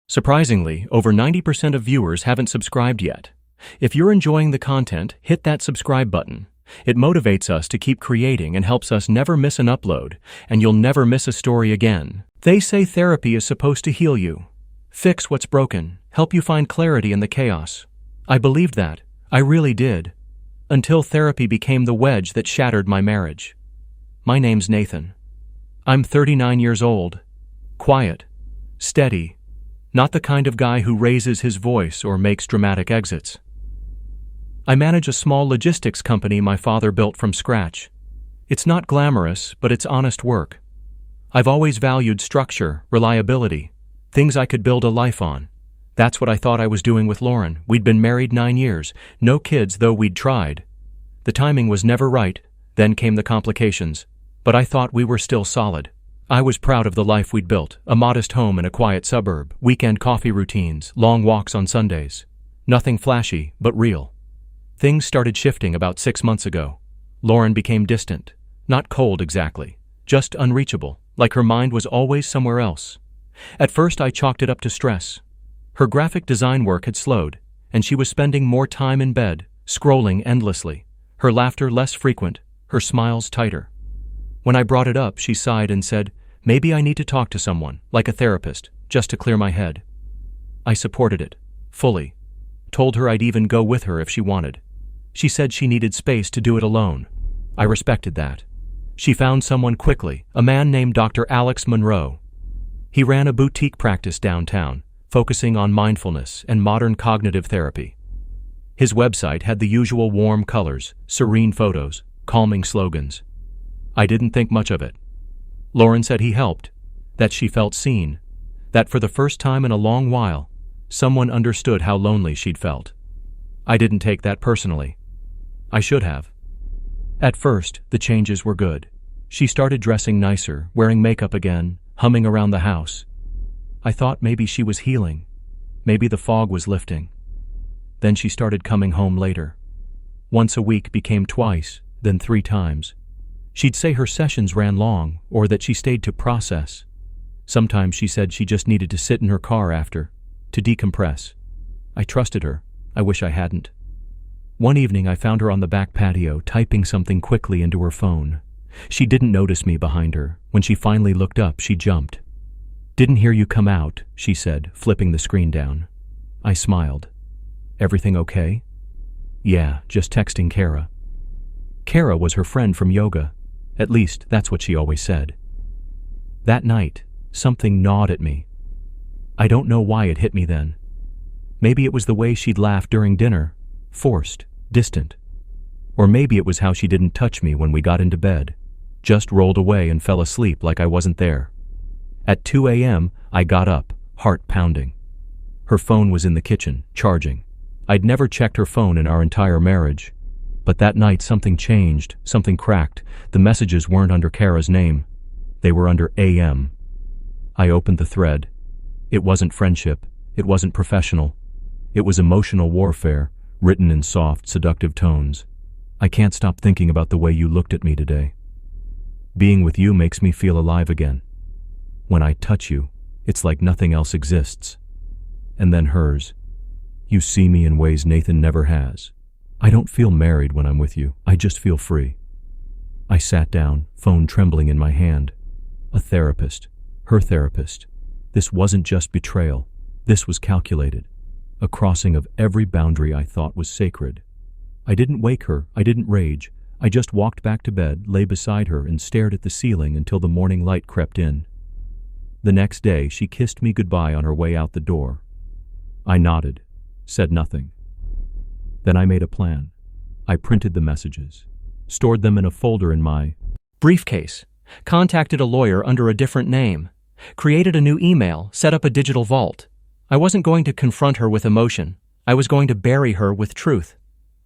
Surprisingly, over 90% of viewers haven't subscribed yet. If you're enjoying the content, hit that subscribe button. It motivates us to keep creating and helps us never miss an upload, and you'll never miss a story again. They say therapy is supposed to heal you, fix what's broken, help you find clarity in the chaos. I believed that. I really did. Until therapy became the wedge that shattered my marriage. My name's Nathan. I'm 39 years old. Quiet. Steady. Not the kind of guy who raises his voice or makes dramatic exits. I manage a small logistics company my father built from scratch. It's not glamorous, but it's honest work. I've always valued structure, reliability, things I could build a life on. That's what I thought I was doing with Lauren. We'd been married 9 years, no kids though we'd tried. The timing was never right, then came the complications. But I thought we were still solid. I was proud of the life we'd built, a modest home in a quiet suburb, weekend coffee routines, long walks on Sundays. Nothing flashy, but real. Things started shifting about 6 months ago. Lauren became distant. Not cold exactly, just unreachable, like her mind was always somewhere else. At first I chalked it up to stress. Her graphic design work had slowed, and she was spending more time in bed, scrolling endlessly. Her laughter less frequent, her smiles tighter. When I brought it up, she sighed and said, "Maybe I need to talk to someone, like a therapist, just to clear my head." I supported it, fully. Told her I'd even go with her if she wanted. She said she needed space to do it alone. I respected that. She found someone quickly, a man named Dr. Alex Monroe. He ran a boutique practice downtown, focusing on mindfulness and modern cognitive therapy. His website had the usual warm colors, serene photos, calming slogans. I didn't think much of it. Lauren said he helped, that she felt seen, that for the first time in a long while, someone understood how lonely she'd felt. I didn't take that personally. I should have. At first, the changes were good. She started dressing nicer, wearing makeup again, humming around the house. I thought maybe she was healing. Maybe the fog was lifting. Then she started coming home later. Once a week became twice, then 3 times. She'd say her sessions ran long, or that she stayed to process. Sometimes she said she just needed to sit in her car after, to decompress. I trusted her. I wish I hadn't. One evening I found her on the back patio, typing something quickly into her phone. She didn't notice me behind her. When she finally looked up, she jumped. "Didn't hear you come out," she said, flipping the screen down. I smiled. "Everything okay?" "Yeah, just texting Kara." Kara was her friend from yoga. At least, that's what she always said. That night, something gnawed at me. I don't know why it hit me then. Maybe it was the way she'd laugh during dinner, forced, distant. Or maybe it was how she didn't touch me when we got into bed, just rolled away and fell asleep like I wasn't there. At 2 a.m., I got up, heart pounding. Her phone was in the kitchen, charging. I'd never checked her phone in our entire marriage. But that night something changed, something cracked. The messages weren't under Kara's name. They were under AM. I opened the thread. It wasn't friendship. It wasn't professional. It was emotional warfare, written in soft, seductive tones. "I can't stop thinking about the way you looked at me today. Being with you makes me feel alive again. When I touch you, it's like nothing else exists." And then hers. "You see me in ways Nathan never has. I don't feel married when I'm with you. I just feel free." I sat down, phone trembling in my hand. A therapist. Her therapist. This wasn't just betrayal. This was calculated. A crossing of every boundary I thought was sacred. I didn't wake her. I didn't rage. I just walked back to bed, lay beside her, and stared at the ceiling until the morning light crept in. The next day, she kissed me goodbye on her way out the door. I nodded, said nothing. Then I made a plan. I printed the messages, stored them in a folder in my briefcase, contacted a lawyer under a different name, created a new email, set up a digital vault. I wasn't going to confront her with emotion. I was going to bury her with truth.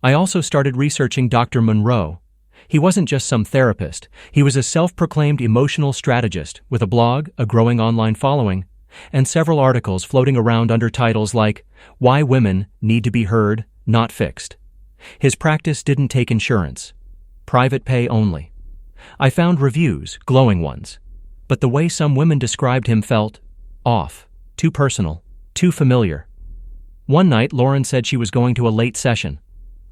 I also started researching Dr. Monroe. He wasn't just some therapist. He was a self-proclaimed emotional strategist with a blog, a growing online following, and several articles floating around under titles like "Why Women Need to Be Heard, Not Fixed." His practice didn't take insurance. Private pay only. I found reviews, glowing ones. But the way some women described him felt off, too personal. Too familiar. One night, Lauren said she was going to a late session.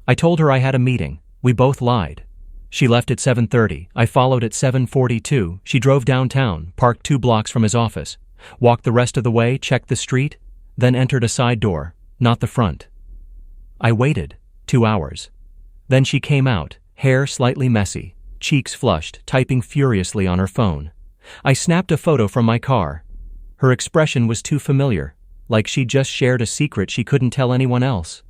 I told her I had a meeting. We both lied. She left at 7:30. I followed at 7:42. She drove downtown, parked 2 blocks from his office, walked the rest of the way, checked the street, then entered a side door, not the front. I waited 2 hours. Then she came out, hair slightly messy, cheeks flushed, typing furiously on her phone. I snapped a photo from my car. Her expression was too familiar, like she'd just shared a secret she couldn't tell anyone else.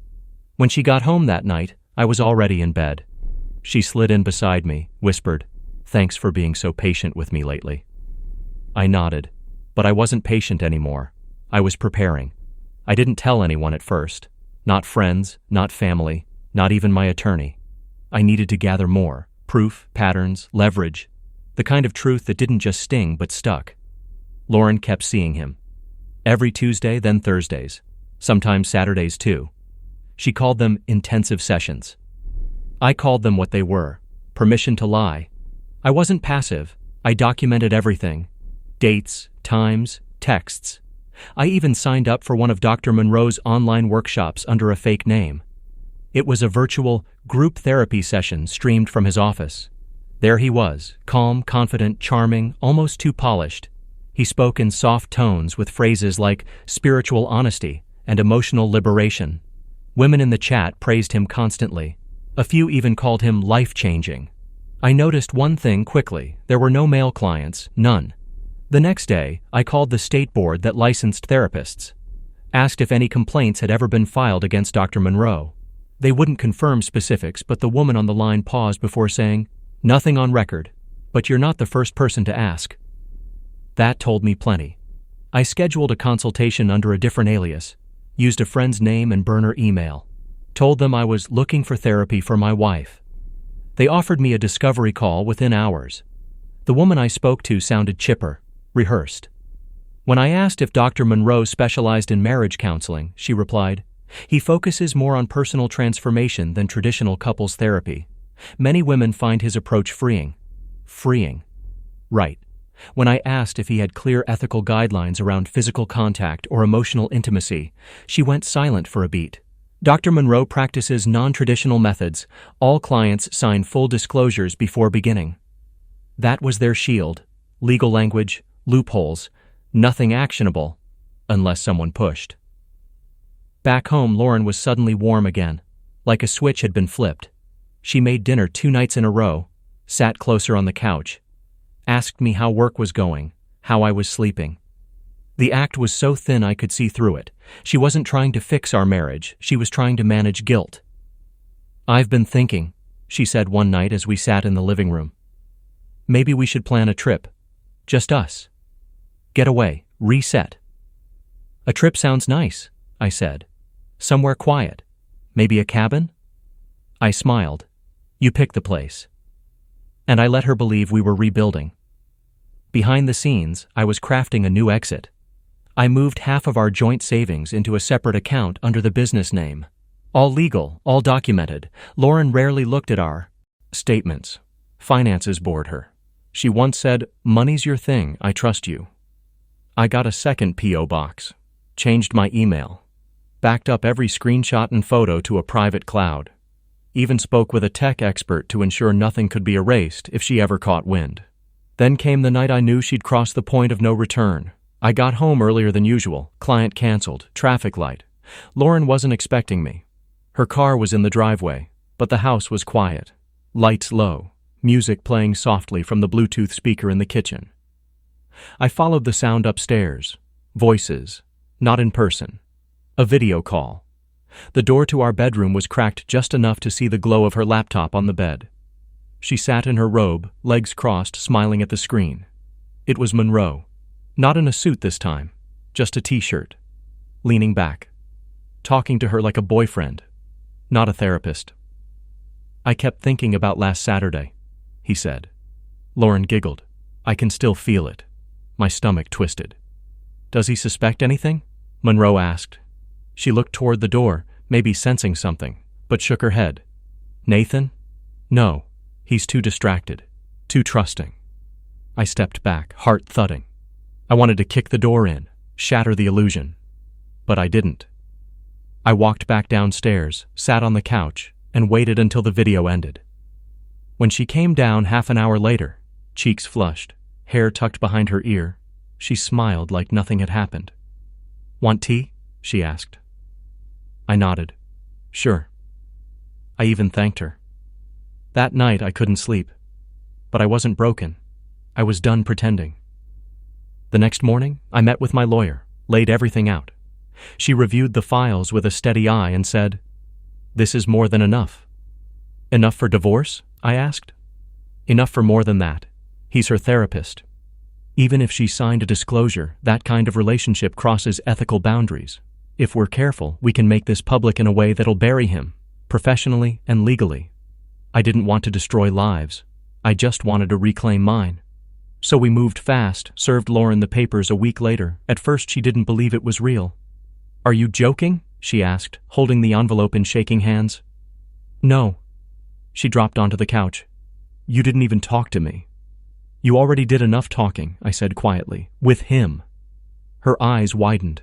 When she got home that night, I was already in bed. She slid in beside me, whispered, "Thanks for being so patient with me lately." I nodded, but I wasn't patient anymore. I was preparing. I didn't tell anyone at first. Not friends, not family, not even my attorney. I needed to gather more, proof, patterns, leverage, the kind of truth that didn't just sting but stuck. Lauren kept seeing him. Every Tuesday, then Thursdays, sometimes Saturdays too. She called them intensive sessions. I called them what they were, permission to lie. I wasn't passive. I documented everything. Dates, times, texts. I even signed up for one of Dr. Monroe's online workshops under a fake name. It was a virtual group therapy session streamed from his office. There he was, calm, confident, charming, almost too polished. He spoke in soft tones with phrases like spiritual honesty and emotional liberation. Women in the chat praised him constantly. A few even called him life-changing. I noticed one thing quickly. There were no male clients, none. The next day, I called the state board that licensed therapists. Asked if any complaints had ever been filed against Dr. Monroe. They wouldn't confirm specifics, but the woman on the line paused before saying, "Nothing on record, but you're not the first person to ask." That told me plenty. I scheduled a consultation under a different alias, used a friend's name and burner email. Told them I was looking for therapy for my wife. They offered me a discovery call within hours. The woman I spoke to sounded chipper, rehearsed. When I asked if Dr. Monroe specialized in marriage counseling, she replied, "He focuses more on personal transformation than traditional couples therapy. Many women find his approach freeing." Freeing. Right. When I asked if he had clear ethical guidelines around physical contact or emotional intimacy, she went silent for a beat. Dr. Monroe practices non-traditional methods. All clients sign full disclosures before beginning. That was their shield. Legal language, loopholes, nothing actionable, unless someone pushed. Back home, Lauren was suddenly warm again, like a switch had been flipped. She made dinner 2 nights in a row, sat closer on the couch, asked me how work was going, how I was sleeping. The act was so thin I could see through it. She wasn't trying to fix our marriage, she was trying to manage guilt. "I've been thinking," she said one night as we sat in the living room. "Maybe we should plan a trip. Just us. Get away, reset." "A trip sounds nice," I said. "Somewhere quiet. Maybe a cabin?" I smiled. "You pick the place." And I let her believe we were rebuilding. Behind the scenes, I was crafting a new exit. I moved half of our joint savings into a separate account under the business name. All legal, all documented. Lauren rarely looked at our statements. Finances bored her. She once said, "Money's your thing, I trust you." I got a second P.O. box, changed my email, backed up every screenshot and photo to a private cloud, even spoke with a tech expert to ensure nothing could be erased if she ever caught wind. Then came the night I knew she'd crossed the point of no return. I got home earlier than usual, client canceled, traffic light. Lauren wasn't expecting me. Her car was in the driveway, but the house was quiet. Lights low, music playing softly from the Bluetooth speaker in the kitchen. I followed the sound upstairs. Voices, not in person. A video call. The door to our bedroom was cracked just enough to see the glow of her laptop on the bed. She sat in her robe, legs crossed, smiling at the screen. It was Monroe. Not in a suit this time, just a t-shirt. Leaning back. Talking to her like a boyfriend, not a therapist. "I kept thinking about last Saturday," he said. Lauren giggled. "I can still feel it." My stomach twisted. "Does he suspect anything?" Monroe asked. She looked toward the door, maybe sensing something, but shook her head. "Nathan? No, he's too distracted, too trusting." I stepped back, heart thudding. I wanted to kick the door in, shatter the illusion. But I didn't. I walked back downstairs, sat on the couch, and waited until the video ended. When she came down half an hour later, cheeks flushed, hair tucked behind her ear, she smiled like nothing had happened. "Want tea?" she asked. I nodded. Sure. I even thanked her. That night I couldn't sleep. But I wasn't broken. I was done pretending. The next morning, I met with my lawyer, laid everything out. She reviewed the files with a steady eye and said, "This is more than enough." "Enough for divorce?" I asked. "Enough for more than that. He's her therapist. Even if she signed a disclosure, that kind of relationship crosses ethical boundaries. If we're careful, we can make this public in a way that'll bury him, professionally and legally. I didn't want to destroy lives. I just wanted to reclaim mine. So we moved fast, served Lauren the papers a week later. At first she didn't believe it was real. "Are you joking?" she asked, holding the envelope in shaking hands. "No." She dropped onto the couch. "You didn't even talk to me." "You already did enough talking," I said quietly. "With him." Her eyes widened.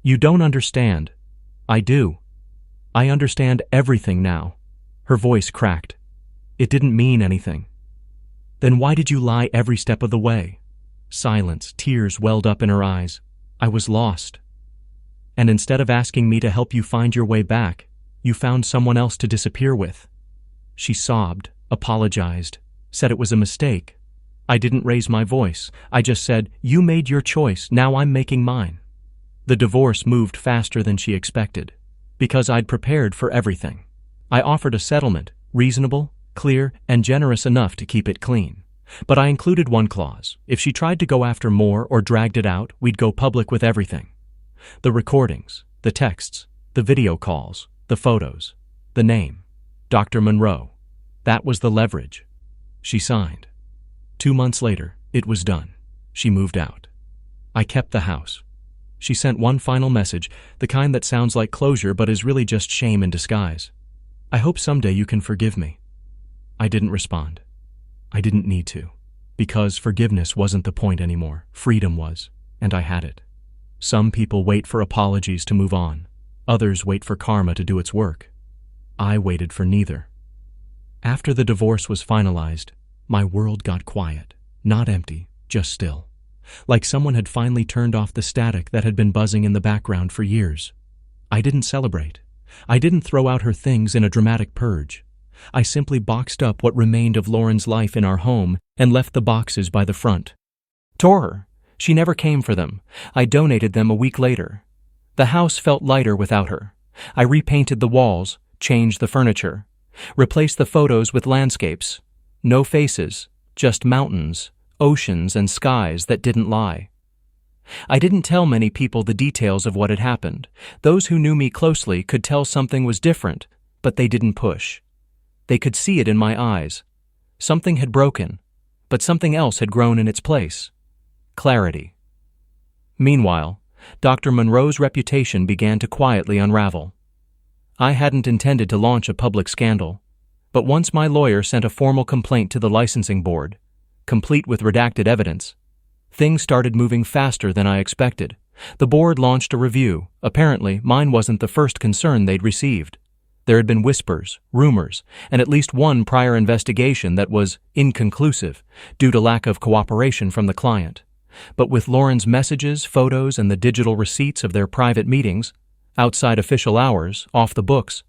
"You don't understand." "I do. I understand everything now." Her voice cracked. "It didn't mean anything." "Then why did you lie every step of the way?" Silence, tears welled up in her eyes. "I was lost. And instead of asking me to help you find your way back, you found someone else to disappear with." She sobbed, apologized, said it was a mistake. I didn't raise my voice. I just said, "You made your choice, now I'm making mine." The divorce moved faster than she expected, because I'd prepared for everything. I offered a settlement, reasonable, clear, and generous enough to keep it clean. But I included one clause. If she tried to go after more or dragged it out, we'd go public with everything. The recordings, the texts, the video calls, the photos, the name, Dr. Monroe. That was the leverage. She signed. 2 months later, it was done. She moved out. I kept the house. She sent one final message, the kind that sounds like closure but is really just shame in disguise. "I hope someday you can forgive me." I didn't respond. I didn't need to, because forgiveness wasn't the point anymore. Freedom was, and I had it. Some people wait for apologies to move on. Others wait for karma to do its work. I waited for neither. After the divorce was finalized, my world got quiet, not empty, just still. Like someone had finally turned off the static that had been buzzing in the background for years. I didn't celebrate. I didn't throw out her things in a dramatic purge. I simply boxed up what remained of Lauren's life in our home and left the boxes by the front. Tore her. She never came for them. I donated them a week later. The house felt lighter without her. I repainted the walls, changed the furniture, replaced the photos with landscapes. No faces, just mountains, oceans, and skies that didn't lie. I didn't tell many people the details of what had happened. Those who knew me closely could tell something was different, but they didn't push. They could see it in my eyes. Something had broken, but something else had grown in its place. Clarity. Meanwhile, Dr. Monroe's reputation began to quietly unravel. I hadn't intended to launch a public scandal, but once my lawyer sent a formal complaint to the licensing board, complete with redacted evidence, things started moving faster than I expected. The board launched a review. Apparently, mine wasn't the first concern they'd received. There had been whispers, rumors, and at least one prior investigation that was inconclusive due to lack of cooperation from the client. But with Lauren's messages, photos, and the digital receipts of their private meetings, outside official hours, off the books,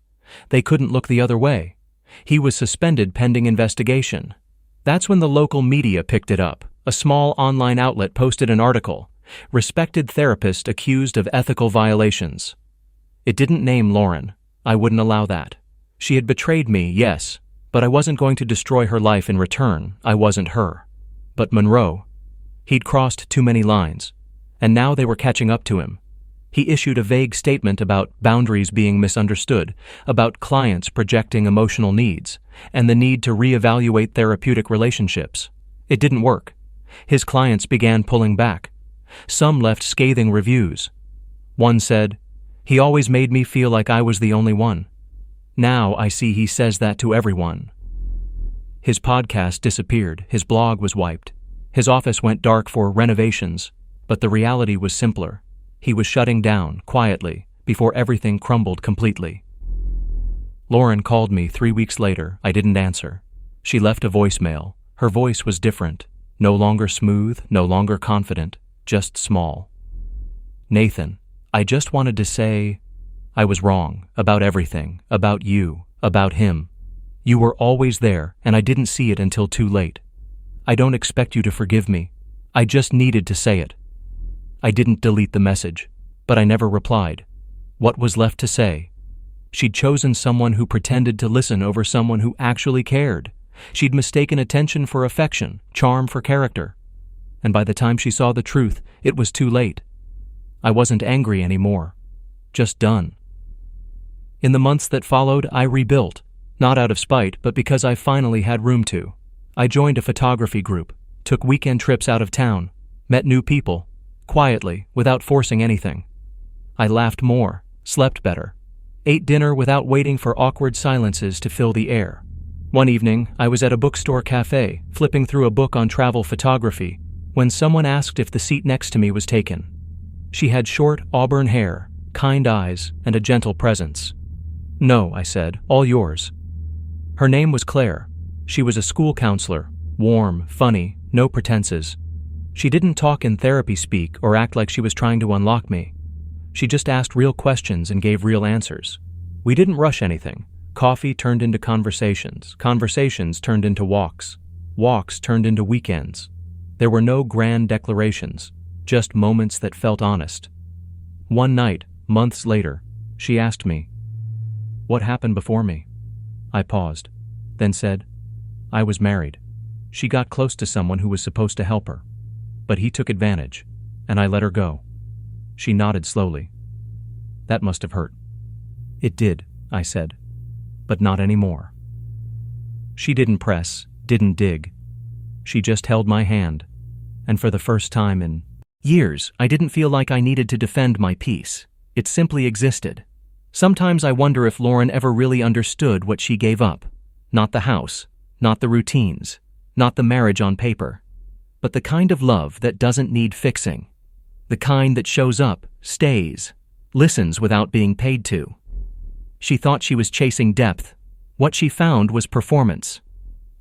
they couldn't look the other way. He was suspended pending investigation. That's when the local media picked it up. A small online outlet posted an article, "Respected therapist accused of ethical violations." It didn't name Lauren. I wouldn't allow that. She had betrayed me, yes, but I wasn't going to destroy her life in return. I wasn't her. But Monroe, he'd crossed too many lines, and now they were catching up to him. He issued a vague statement about boundaries being misunderstood, about clients projecting emotional needs, and the need to reevaluate therapeutic relationships. It didn't work. His clients began pulling back. Some left scathing reviews. One said, "He always made me feel like I was the only one. Now I see he says that to everyone." His podcast disappeared. His blog was wiped. His office went dark for renovations, but the reality was simpler. He was shutting down, quietly, before everything crumbled completely. Lauren called me 3 weeks later. I didn't answer. She left a voicemail. Her voice was different. No longer smooth, no longer confident, just small. Nathan, I just wanted to say I was wrong about everything, about you, about him. You were always there, and I didn't see it until too late. I don't expect you to forgive me. I just needed to say it. I didn't delete the message, but I never replied. What was left to say? She'd chosen someone who pretended to listen over someone who actually cared. She'd mistaken attention for affection, charm for character. And by the time she saw the truth, it was too late. I wasn't angry anymore. Just done. In the months that followed, I rebuilt, not out of spite, but because I finally had room to. I joined a photography group, took weekend trips out of town, met new people, quietly, without forcing anything. I laughed more, slept better, ate dinner without waiting for awkward silences to fill the air. One evening, I was at a bookstore cafe, flipping through a book on travel photography, when someone asked if the seat next to me was taken. She had short, auburn hair, kind eyes, and a gentle presence. No, I said, all yours. Her name was Claire. She was a school counselor, warm, funny, no pretenses. She didn't talk in therapy speak or act like she was trying to unlock me. She just asked real questions and gave real answers. We didn't rush anything. Coffee turned into conversations. Conversations turned into walks. Walks turned into weekends. There were no grand declarations, just moments that felt honest. One night, months later, she asked me, "What happened before me?" I paused, then said, "I was married." She got close to someone who was supposed to help her, but he took advantage, and I let her go. She nodded slowly. That must have hurt. It did, I said, but not anymore. She didn't press, didn't dig. She just held my hand, and for the first time in years, I didn't feel like I needed to defend my peace. It simply existed. Sometimes I wonder if Lauren ever really understood what she gave up. Not the house, not the routines, not the marriage on paper, but the kind of love that doesn't need fixing. The kind that shows up, stays, listens without being paid to. She thought she was chasing depth. What she found was performance.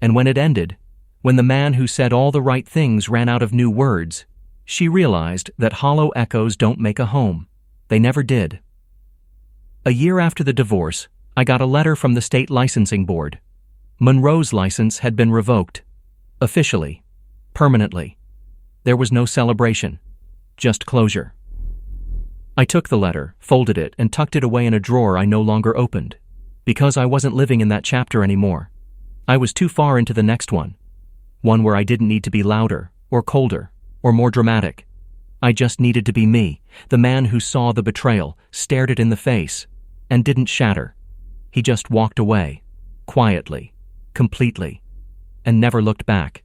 And when it ended, when the man who said all the right things ran out of new words, she realized that hollow echoes don't make a home. They never did. A year after the divorce, I got a letter from the state licensing board. Monroe's license had been revoked. Officially. Permanently. There was no celebration. Just closure. I took the letter, folded it, and tucked it away in a drawer I no longer opened. Because I wasn't living in that chapter anymore. I was too far into the next one. One where I didn't need to be louder, or colder, or more dramatic. I just needed to be me, the man who saw the betrayal, stared it in the face, and didn't shatter. He just walked away, quietly, completely, and never looked back.